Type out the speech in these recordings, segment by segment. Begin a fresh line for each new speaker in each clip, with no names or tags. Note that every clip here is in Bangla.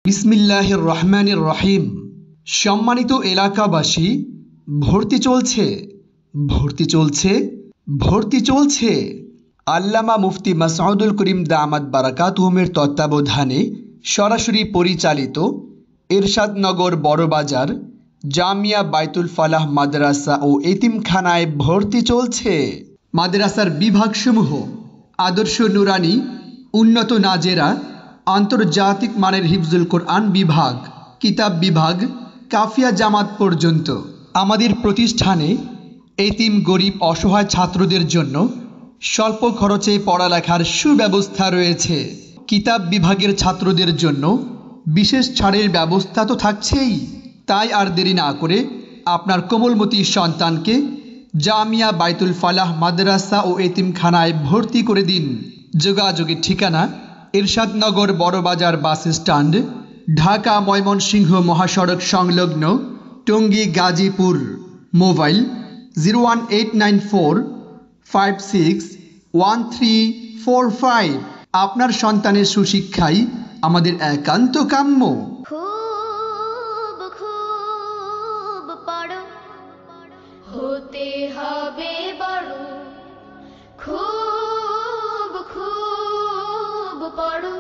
বিসমিল্লাহির রহমানির রহিম। সম্মানিত এলাকাবাসী, ভর্তি চলছে, ভর্তি চলছে, ভর্তি চলছে। আল্লামা মুফতি মাসউদুল করিম দামাত বারাকাতুহুমের তত্ত্বাবধানে সরাসরি পরিচালিত এরশাদনগর বড়বাজার জামিয়া বাইতুল ফালাহ মাদ্রাসা ও এতিমখানায় ভর্তি চলছে। মাদ্রাসার বিভাগসমূহ আদর্শ নুরানি, উন্নত নাজেরা, আন্তর্জাতিক মানের হিফজুল কোরআন বিভাগ, কিতাব বিভাগ, কাফিয়া জামাত পর্যন্ত। আমাদের প্রতিষ্ঠানে এতিম গরিব অসহায় ছাত্রদের জন্য স্বল্প খরচে পড়ালেখার সুব্যবস্থা রয়েছে। কিতাব বিভাগের ছাত্রদের জন্য বিশেষ ছাড়ের ব্যবস্থা তো থাকছেই। তাই আর দেরি না করে আপনার কোমলমতি সন্তানকে জামিয়া বাইতুল ফালাহ মাদ্রাসা ও এতিমখানায় ভর্তি করে দিন। যোগাযোগের ঠিকানা এরশাদনগর বড়বাজার বাস স্ট্যান্ড, ঢাকা ময়মনসিংহ মহাসড়ক সংলগ্ন টঙ্গী গাজীপুর। মোবাইল 01894561345। আপনার সন্তানের সুশিক্ষাই আমাদের একান্ত কাম্য।
খুব খুব পড়ো, হতে হবে বড়। খুব খুব পড়ো,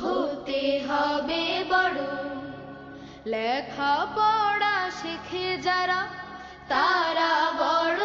হতে হবে বড়। লেখাপড়া শিখে যারা, তারা বড়